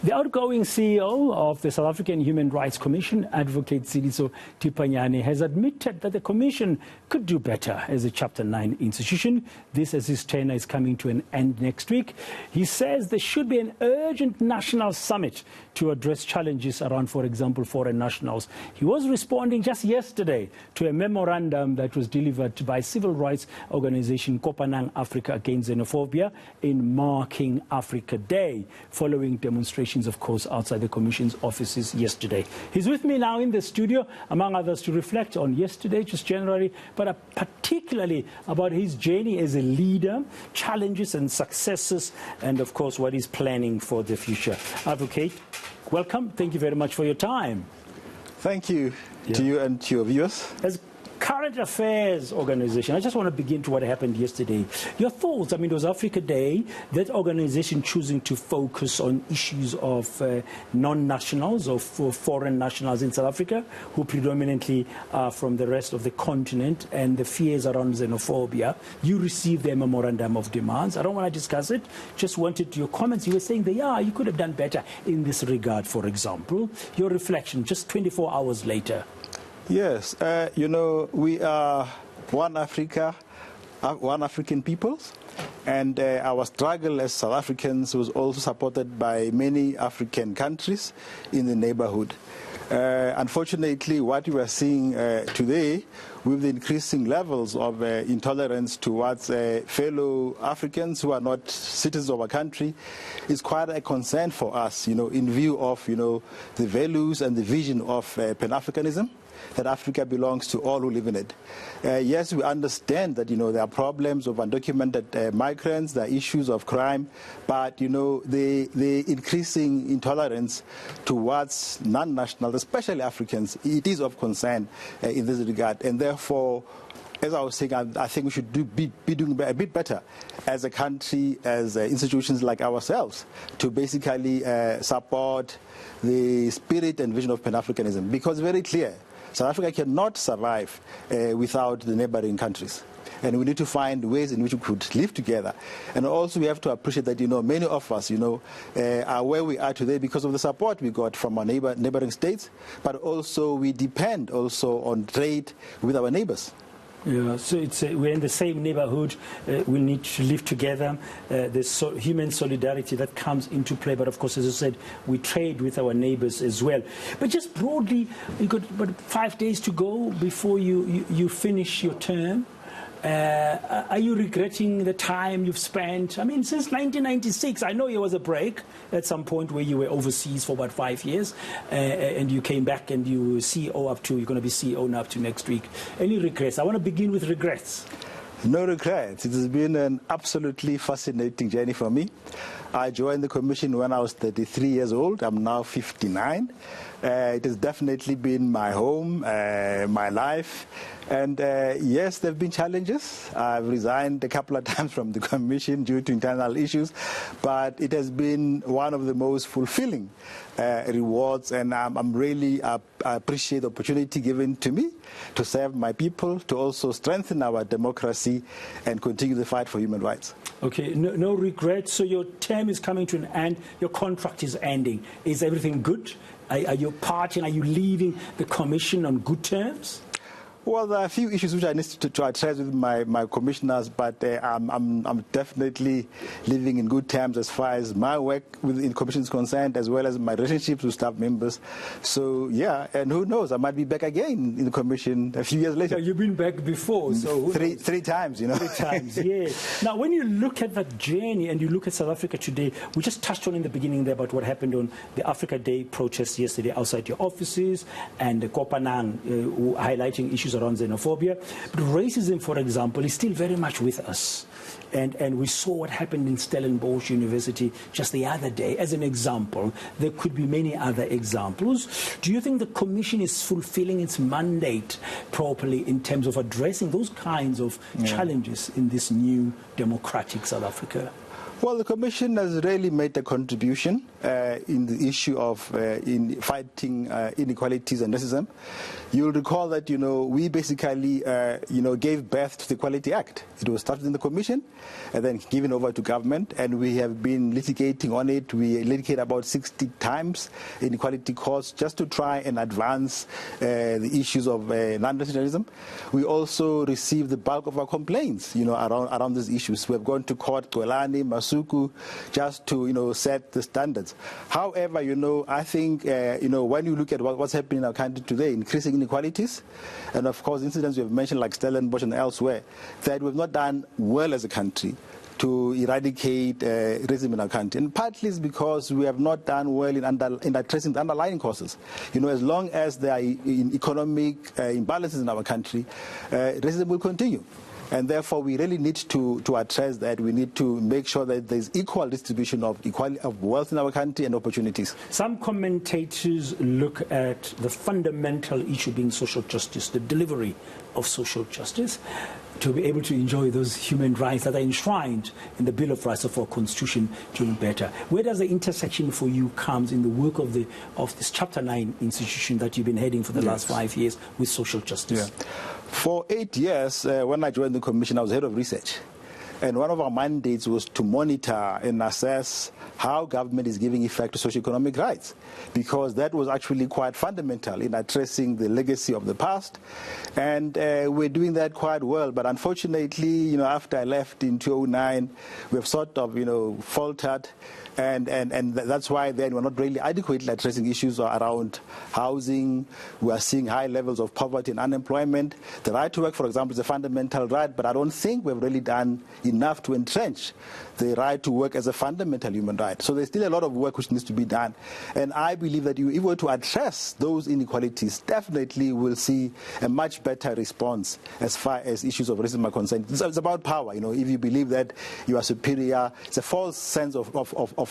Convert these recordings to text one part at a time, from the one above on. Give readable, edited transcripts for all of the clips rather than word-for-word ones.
The outgoing CEO of the South African Human Rights Commission, Advocate Siliso Tipanyane, has admitted that the Commission could do better as a Chapter 9 institution. This as his tenure is coming to an end next week. He says there should be an urgent national summit to address challenges around, for example, foreign nationals. He was responding just yesterday to a memorandum that was delivered by civil rights organization Kopanang Africa Against Xenophobia in marking Africa Day, following demonstrations, of course, outside the Commission's offices yesterday. He's with me now in the studio, among others, to reflect on yesterday, just generally, but particularly about his journey as a leader, challenges and successes, and, of course, what he's planning for the future. Advocate, welcome. Thank you very much for your time. Thank you to you and to your viewers. As current affairs organization, I just want to begin to what happened yesterday. Your thoughts? I mean, it was Africa Day, that organization choosing to focus on issues of non-nationals or foreign nationals in South Africa, who predominantly are from the rest of the continent, and the fears around xenophobia. You received their memorandum of demands. I don't want to discuss it. Just wanted your comments. You were saying that, yeah, you could have done better in this regard, for example. Your reflection just 24 hours later. Yes, you know, we are one Africa, one African peoples, and our struggle as South Africans was also supported by many African countries in the neighborhood. Unfortunately, what we are seeing today, with the increasing levels of intolerance towards fellow Africans who are not citizens of our country, is quite a concern for us, you know, in view of, you know, the values and the vision of Pan-Africanism, that Africa belongs to all who live in it. Yes, we understand that, you know, there are problems of undocumented migrants, there are issues of crime, but, you know, the increasing intolerance towards non-nationals, especially Africans, it is of concern in this regard. And therefore, as I was saying, I think we should be doing a bit better as a country, as institutions like ourselves, to basically support the spirit and vision of Pan-Africanism, because very clear, South Africa cannot survive without the neighboring countries. And we need to find ways in which we could live together. And also we have to appreciate that, you know, many of us, you know, are where we are today because of the support we got from our neighboring states, but also we depend also on trade with our neighbors. Yeah, so it's we're in the same neighborhood. We need to live together. There's human solidarity that comes into play. But of course, as I said, we trade with our neighbors as well. But just broadly, you got about 5 days to go before you finish your term. Are you regretting the time you've spent? I mean, since 1996, I know there was a break at some point where you were overseas for about 5 years, and you came back and you were CEO up to, you're going to be CEO now up to next week. Any regrets? I want to begin with regrets. No regrets. It has been an absolutely fascinating journey for me. I joined the Commission when I was 33 years old. I'm now 59. It has definitely been my home, my life. And yes, there have been challenges. I've resigned a couple of times from the Commission due to internal issues, but it has been one of the most fulfilling rewards, and I'm really I appreciate the opportunity given to me to serve my people, to also strengthen our democracy and continue the fight for human rights. Okay, no regrets. So your term is coming to an end, your contract is ending. Is everything good? Are you partying? Are you leaving the Commission on good terms? Well, there are a few issues which I need to address with my commissioners, but I'm definitely living in good terms as far as my work within the Commission is concerned, as well as my relationships with staff members. So, yeah, and who knows, I might be back again in the Commission a few years later. Yeah, you've been back before, so three times, you know. 3 times, yes. Now, when you look at that journey and you look at South Africa today, we just touched on in the beginning there about what happened on the Africa Day protest yesterday outside your offices, and the Kopanang highlighting issues around xenophobia. But racism, for example, is still very much with us. And we saw what happened in Stellenbosch University just the other day. As an example, there could be many other examples. Do you think the Commission is fulfilling its mandate properly in terms of addressing those kinds of challenges in this new democratic South Africa? Well, the Commission has really made a contribution in the issue of in fighting inequalities and racism. You'll recall that, we basically, gave birth to the Equality Act. It was started in the Commission and then given over to government, and we have been litigating on it. We litigated about 60 times in equality courts just to try and advance the issues of non-racialism. We also received the bulk of our complaints, around these issues. We have gone to court, Kwelani, Masuku, just to, set the standards. However, I think, when you look at what's happening in our country today, increasing inequalities, and of course incidents we have mentioned like Stellenbosch and elsewhere, that we've not done well as a country to eradicate racism in our country. And partly it's because we have not done well in addressing the underlying causes. As long as there are economic imbalances in our country, racism will continue. And therefore, we really need to address that. We need to make sure that there's equal distribution of wealth in our country and opportunities. Some commentators look at the fundamental issue being social justice, the delivery of social justice, to be able to enjoy those human rights that are enshrined in the Bill of Rights of our Constitution doing better. Where does the intersection for you comes in the work of this Chapter 9 institution that you've been heading for the last 5 years with social justice? Yeah. For 8 years, when I joined the Commission, I was head of research. And one of our mandates was to monitor and assess how government is giving effect to socioeconomic rights, because that was actually quite fundamental in addressing the legacy of the past. And we're doing that quite well. But unfortunately, after I left in 2009, we've sort of, faltered. And that's why then we're not really adequately addressing issues around housing. We are seeing high levels of poverty and unemployment. The right to work, for example, is a fundamental right, but I don't think we've really done enough to entrench the right to work as a fundamental human right. So there's still a lot of work which needs to be done. And I believe that if we were to address those inequalities, definitely we'll see a much better response as far as issues of racism are concerned. It's about power. If you believe that you are superior, it's a false sense of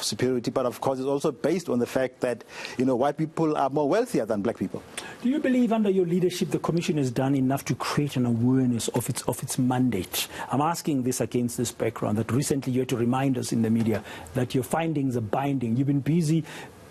superiority, but of course it's also based on the fact that white people are more wealthier than black people. Do you believe under your leadership the Commission has done enough to create an awareness of its mandate? I'm asking this against this background that recently you had to remind us in the media that your findings are binding. You've been busy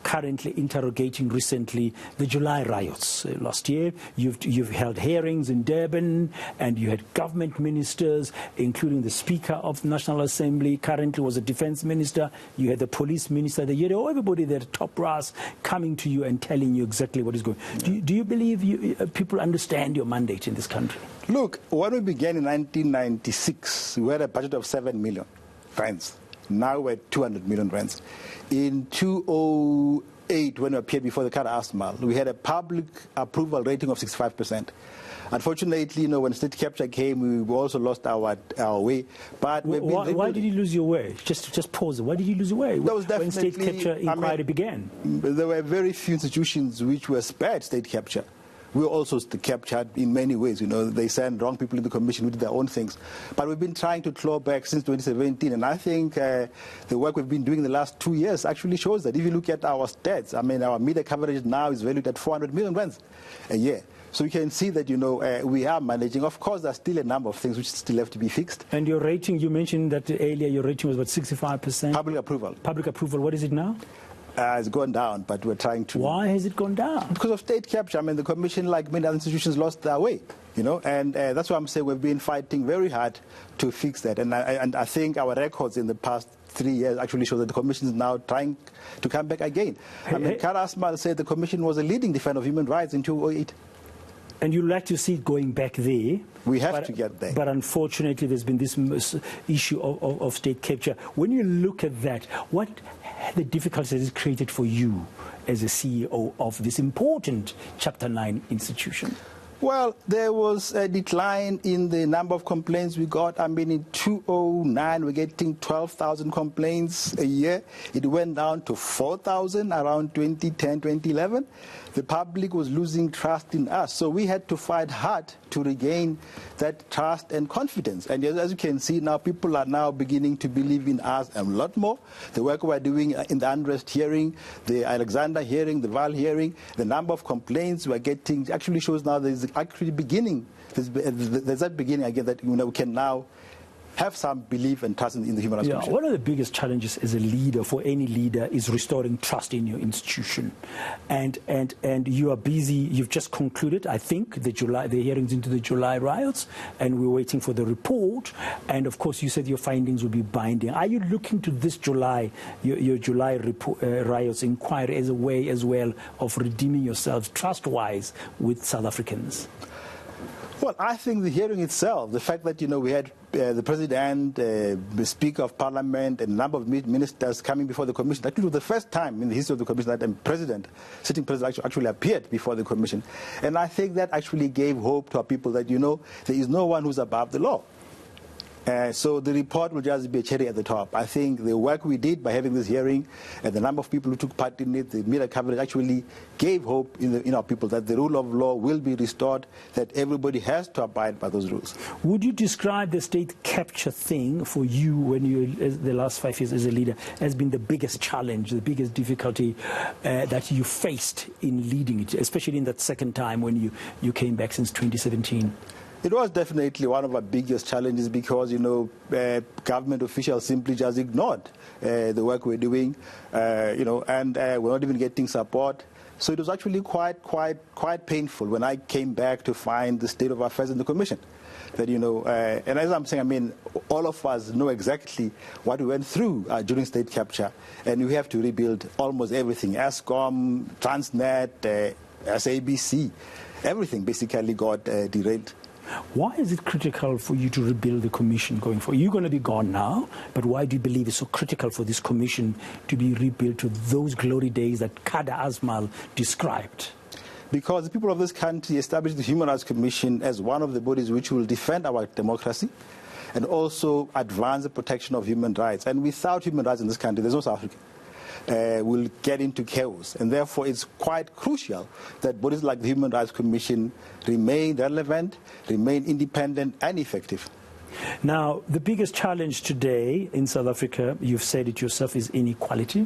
currently interrogating recently the July riots. Last year, you've held hearings in Durban, and you had government ministers, including the Speaker of the National Assembly, currently was a defense minister, you had the police minister, you had everybody there, top brass, coming to you and telling you exactly what is going on. Do you believe people understand your mandate in this country? Look, when we began in 1996, we had a budget of 7 million rands. Now we're at 200 million rands. In 2008, when we appeared before the CAR-ASMAL, we had a public approval rating of 65%. Unfortunately, when state capture came, we also lost our way. But why did you lose your way? Just pause. Why did you lose your way? That was when state capture inquiry began? There were very few institutions which were spared state capture. We were also captured in many ways. They sent wrong people in the Commission who did their own things. But we've been trying to claw back since 2017, and I think the work we've been doing in the last 2 years actually shows that. If you look at our stats, our media coverage now is valued at 400 million rands a year. So you can see that, we are managing. Of course, there's still a number of things which still have to be fixed. And your rating, you mentioned that earlier your rating was about 65%? Public approval. Public approval. What is it now? It's gone down, but we're trying to... Why has it gone down? Because of state capture. The Commission, like many other institutions, lost their way, and that's why I'm saying we've been fighting very hard to fix that. And I think our records in the past 3 years actually show that the Commission is now trying to come back again. CAR-ASMAL said the Commission was a leading defender of human rights in 2008. And you'd like to see it going back there. We have to get there. But unfortunately, there's been this issue of state capture. When you look at that, what the difficulties has it created for you as a CEO of this important Chapter 9 institution? Well, there was a decline in the number of complaints we got. In 2009, we're getting 12,000 complaints a year. It went down to 4,000 around 2010, 2011. The public was losing trust in us. So we had to fight hard to regain that trust and confidence. And as you can see now, people are now beginning to believe in us a lot more. The work we're doing in the unrest hearing, the Alexander hearing, the Val hearing, the number of complaints we're getting actually shows now there's actually beginning. There's that beginning again that we can now have some belief and trust in the Human Rights Commission. One of the biggest challenges as a leader, for any leader, is restoring trust in your institution. And you are busy. You've just concluded, I think, the hearings into the July riots, and we're waiting for the report. And of course, you said your findings will be binding. Are you looking to this July, your July riots inquiry, as a way as well of redeeming yourselves trust-wise with South Africans? Well, I think the hearing itself, the fact that, we had the President, the Speaker of Parliament, and a number of ministers coming before the Commission, that was the first time in the history of the Commission that a sitting President actually appeared before the Commission. And I think that actually gave hope to our people that, there is no one who's above the law. So the report will just be a cherry at the top. I think the work we did by having this hearing and the number of people who took part in it, the media coverage, actually gave hope in our people that the rule of law will be restored, that everybody has to abide by those rules. Would you describe the state capture thing for you, when you, the last 5 years as a leader, as been the biggest challenge, the biggest difficulty that you faced in leading it, especially in that second time when you came back since 2017? It was definitely one of our biggest challenges because, government officials simply just ignored the work we're doing, and we're not even getting support. So it was actually quite painful when I came back to find the state of affairs in the Commission. That, and as I'm saying, all of us know exactly what we went through during state capture, and we have to rebuild almost everything. Eskom, Transnet, SABC, everything basically got derailed. Why is it critical for you to rebuild the Commission going forward? You're going to be gone now, but why do you believe it's so critical for this Commission to be rebuilt to those glory days that Kada Asmal described? Because the people of this country established the Human Rights Commission as one of the bodies which will defend our democracy and also advance the protection of human rights. And without human rights in this country, there's no South Africa. Will get into chaos. And therefore, it's quite crucial that bodies like the Human Rights Commission remain relevant, remain independent and effective. Now, the biggest challenge today in South Africa, you've said it yourself, is inequality.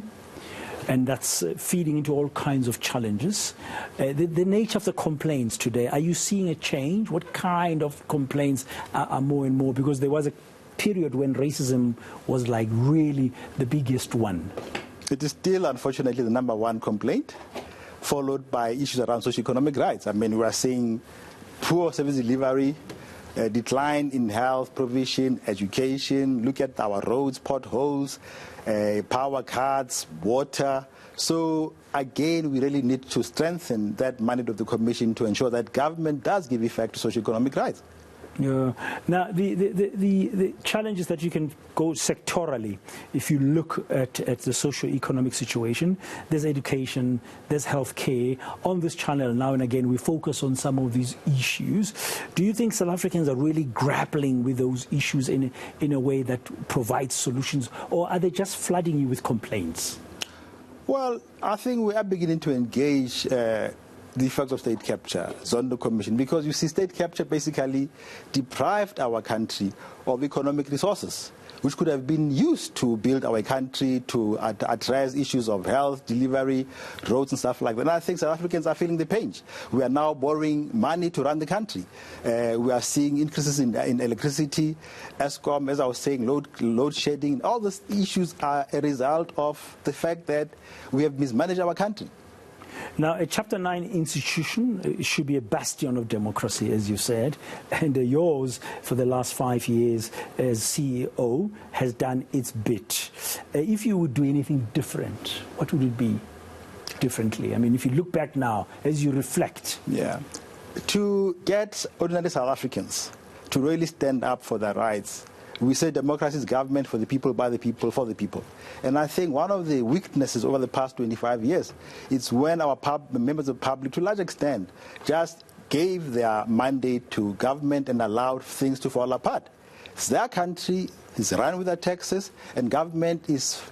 And that's feeding into all kinds of challenges. The nature of the complaints today, are you seeing a change? What kind of complaints are more and more? Because there was a period when racism was like really the biggest one. It is still, unfortunately, the number one complaint, followed by issues around socioeconomic rights. I mean, we are seeing poor service delivery, decline in health provision, education, look at our roads, potholes, power cuts, water. So, again, we really need to strengthen that mandate of the Commission to ensure that government does give effect to socioeconomic rights. Yeah. Now, the challenge is that you can go sectorally. If you look at the socio-economic situation, there's education, there's healthcare. On this channel, now and again, we focus on some of these issues. Do you think South Africans are really grappling with those issues in a way that provides solutions, or are they just flooding you with complaints? Well, I think we are beginning to engage the effects of state capture, Zondo Commission, because you see state capture basically deprived our country of economic resources, which could have been used to build our country, to address issues of health, delivery, roads and stuff like that. And I think South Africans are feeling the pinch. We are now borrowing money to run the country. We are seeing increases in electricity, Eskom, as I was saying, load shedding. All these issues are a result of the fact that we have mismanaged our country. Now, a Chapter 9 institution should be a bastion of democracy, as you said, and yours, for the last 5 years as CEO, has done its bit. If you would do anything different, what would it be differently? I mean, if you look back now, as you reflect. Yeah. To get ordinary South Africans to really stand up for their rights, we say democracy is government for the people, by the people, for the people. And I think one of the weaknesses over the past 25 years is when our members of the public, to a large extent, just gave their mandate to government and allowed things to fall apart. It's their country, it's run with their taxes, and government is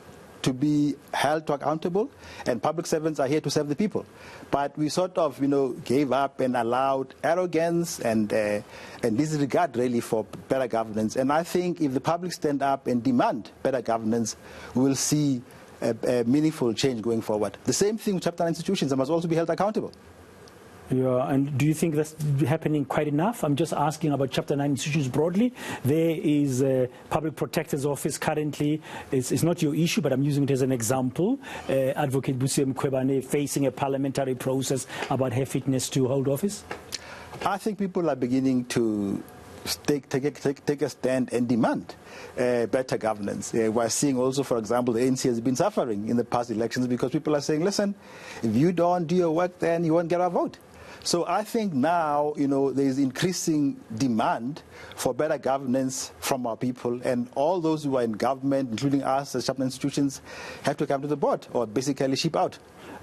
to be held accountable, and public servants are here to serve the people. But we sort of, gave up and allowed arrogance and disregard really for better governance. And I think if the public stand up and demand better governance, we will see a meaningful change going forward. The same thing with Chapter 9 institutions, they must also be held accountable. Yeah, and do you think that's happening quite enough? I'm just asking about Chapter 9 institutions broadly. There is a Public Protector's Office currently. It's not your issue, but I'm using it as an example. Advocate Busia Mkhwebane facing a parliamentary process about her fitness to hold office. I think people are beginning to take a stand and demand better governance. We're seeing also, for example, the ANC has been suffering in the past elections because people are saying, listen, if you don't do your work, then you won't get our vote. So I think now, there is increasing demand for better governance from our people, and all those who are in government, including us as chapter institutions, have to come to the board or basically ship out.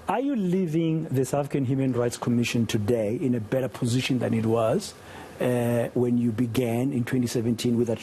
Are you leaving the South African Human Rights Commission today in a better position than it was when you began in 2017 with that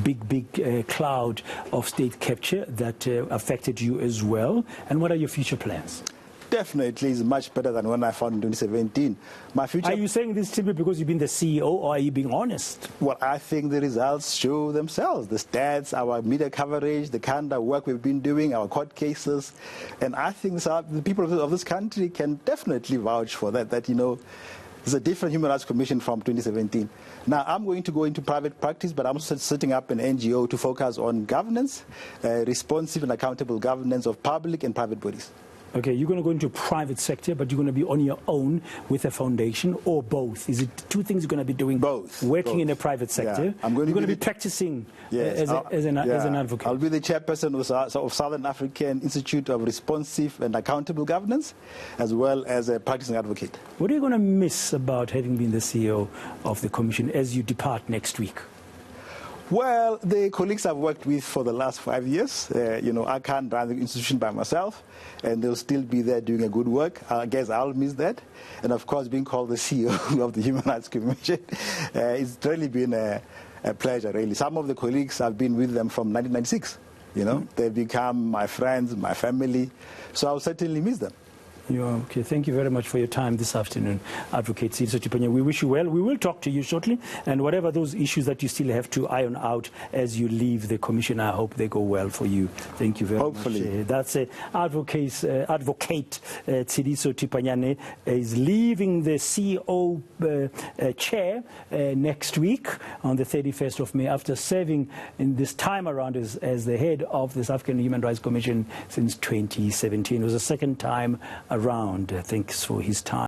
big cloud of state capture that affected you as well? And what are your future plans? Definitely is much better than when I found in 2017. My future. Are you saying this simply because you've been the CEO, or are you being honest? Well, I think the results show themselves. The stats, our media coverage, the kind of work we've been doing, our court cases. And I think the people of this country can definitely vouch for that, there's a different Human Rights Commission from 2017. Now, I'm going to go into private practice, but I'm setting up an NGO to focus on governance, responsive and accountable governance of public and private bodies. Okay, you're going to go into private sector, but you're going to be on your own with a foundation, or both? Is it two things you're going to be doing? Both. Working both. in the private sector. Yeah. You're going to be practicing as an advocate. I'll be the chairperson of Southern African Institute of Responsive and Accountable Governance, as well as a practicing advocate. What are you going to miss about having been the CEO of the Commission as you depart next week? Well, the colleagues I've worked with for the last 5 years, I can't run the institution by myself, and they'll still be there doing a good work. I guess I'll miss that. And of course, being called the CEO of the Human Rights Commission, it's really been a pleasure, really. Some of the colleagues, I've been with them from 1996. They've become my friends, my family, so I'll certainly miss them. Okay, thank you very much for your time this afternoon, Advocate Siliso Tipanya. We wish you well. We will talk to you shortly, and whatever those issues that you still have to iron out as you leave the commission, I hope they go well for you. Thank you very much. That's Advocate Siliso Tipanya is leaving the CEO chair next week on the 31st of May after serving in this time around as the head of the South African Human Rights Commission since 2017. It was the second time around. Thanks for his time.